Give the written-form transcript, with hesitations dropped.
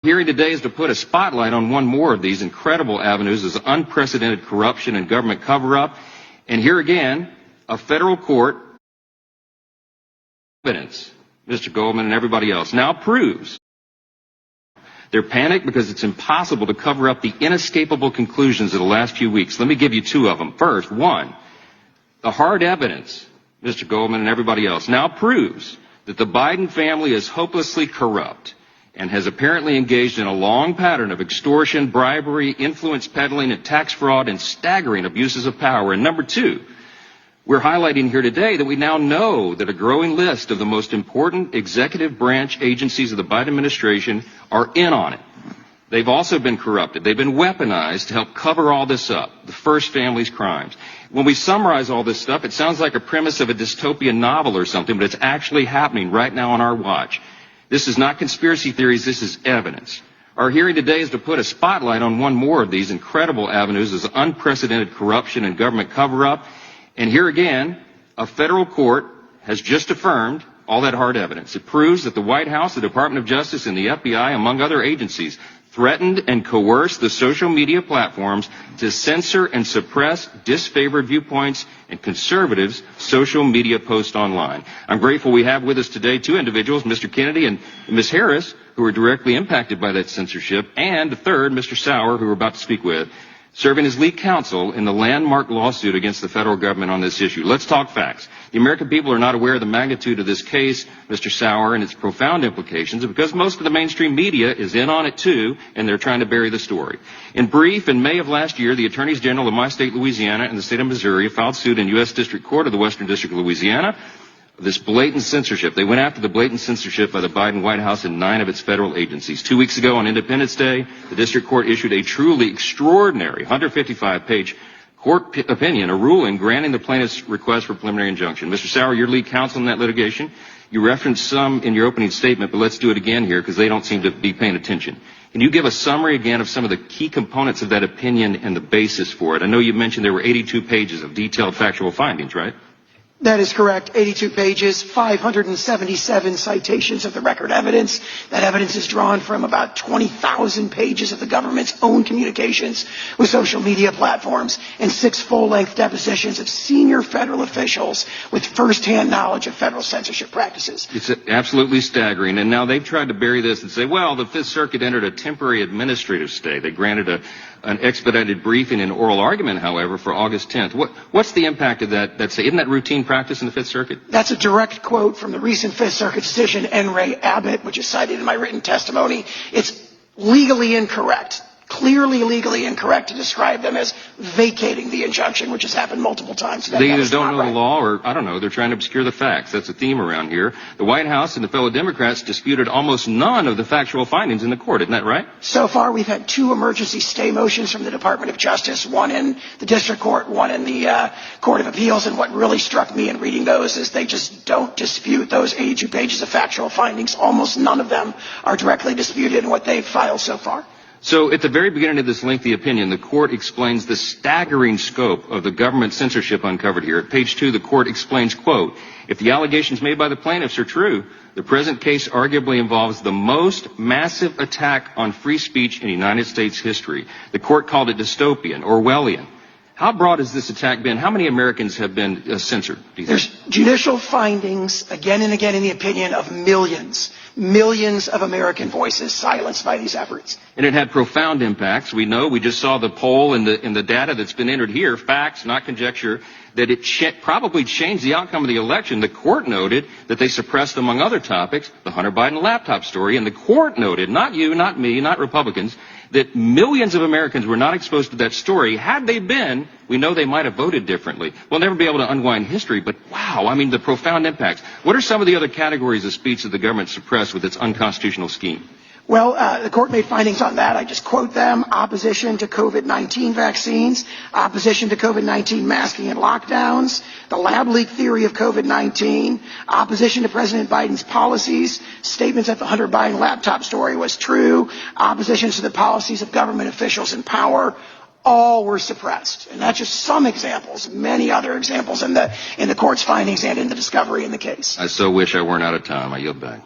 Hearing today is to put a spotlight on one more of these incredible avenues of unprecedented corruption and government cover-up. And here again, a federal court evidence, Mr. Goldman and everybody else, now proves they're panicked because it's impossible to cover up the inescapable conclusions of the last few weeks. Let me give you two of them. First, one, the hard evidence, Mr. Goldman and everybody else, now proves that the Biden family is hopelessly corrupt and has apparently engaged in a long pattern of extortion, bribery, influence peddling, and tax fraud and staggering abuses of power. And number two, we're highlighting here today that we now know that a growing list of the most important executive branch agencies of the Biden administration are in on it. They've also been corrupted. They've been weaponized to help cover all this up, the first family's crimes. When we summarize all this stuff, it sounds like a premise of a dystopian novel or something, but it's actually happening right now on our watch. This is not conspiracy theories, this is evidence. Our hearing today is to put a spotlight on one more of these incredible avenues of unprecedented corruption and government cover-up. And here again, a federal court has just affirmed all that hard evidence. It proves that the White House, the Department of Justice, and the FBI, among other agencies, threatened and coerced the social media platforms to censor and suppress disfavored viewpoints and conservatives' social media posts online. I'm grateful we have with us today two individuals, Mr. Kennedy and Ms. Harris, who are directly impacted by that censorship, and the third, Mr. Sauer, who we're about to speak with, serving as lead counsel in the landmark lawsuit against the federal government on this issue. Let's talk facts. The American people are not aware of the magnitude of this case, Mr. Sauer, and its profound implications, because most of the mainstream media is in on it too, and they're trying to bury the story. In brief, in May of last year, the attorneys general of my state, Louisiana, and the state of Missouri filed suit in U.S. District Court of the Western District of Louisiana. This blatant censorship. They went after the blatant censorship by the Biden White House and 9 of its federal agencies. 2 weeks ago on Independence Day, the district court issued a truly extraordinary 155-page court opinion, a ruling granting the plaintiff's request for preliminary injunction. Mr. Sauer, your lead counsel in that litigation. You referenced some in your opening statement, but let's do it again here because they don't seem to be paying attention. Can you give a summary again of some of the key components of that opinion and the basis for it? I know you mentioned there were 82 pages of detailed factual findings, right? That is correct. 82 pages, 577 citations of the record evidence. That evidence is drawn from about 20,000 pages of the government's own communications with social media platforms and 6 full-length depositions of senior federal officials with firsthand knowledge of federal censorship practices. It's absolutely staggering. And now they've tried to bury this and say, well, the Fifth Circuit entered a temporary administrative stay. They granted an expedited briefing and oral argument, however, for August 10th. What's the impact of that? Isn't that routine practice in the Fifth Circuit? That's a direct quote from the recent Fifth Circuit decision, N. Ray Abbott, which is cited in my written testimony. It's legally incorrect, clearly legally incorrect to describe them as vacating the injunction, which has happened multiple times. They either don't know the law or, I don't know, they're trying to obscure the facts. That's a theme around here. The White House and the fellow Democrats disputed almost none of the factual findings in the court. Isn't that right? So far, we've had 2 emergency stay motions from the Department of Justice, one in the district court, one in the Court of Appeals. And what really struck me in reading those is they just don't dispute those 82 pages of factual findings. Almost none of them are directly disputed in what they've filed so far. So at the very beginning of this lengthy opinion, the court explains the staggering scope of the government censorship uncovered here. At page 2, the court explains, quote, if the allegations made by the plaintiffs are true, the present case arguably involves the most massive attack on free speech in United States history. The court called it dystopian, Orwellian. How broad has this attack been? How many Americans have been censored? There's judicial findings again and again in the opinion of millions of American voices silenced by these efforts. And it had profound impacts. We know, we just saw the poll and the data that's been entered here, facts, not conjecture, that it probably changed the outcome of the election. The court noted that they suppressed, among other topics, the Hunter Biden laptop story. And the court noted, not you, not me, not Republicans, that millions of Americans were not exposed to that story. Had they been, we know they might have voted differently. We'll never be able to unwind history, but wow, I mean, the profound impacts. What are some of the other categories of speech that the government suppressed with its unconstitutional scheme? Well, the court made findings on that. I just quote them: opposition to COVID-19 vaccines, opposition to COVID-19 masking and lockdowns, the lab leak theory of COVID-19, opposition to President Biden's policies, statements that the Hunter Biden laptop story was true, opposition to the policies of government officials in power. All were suppressed. And that's just some examples, many other examples in the court's findings and in the discovery in the case. I so wish I weren't out of time. I yield back.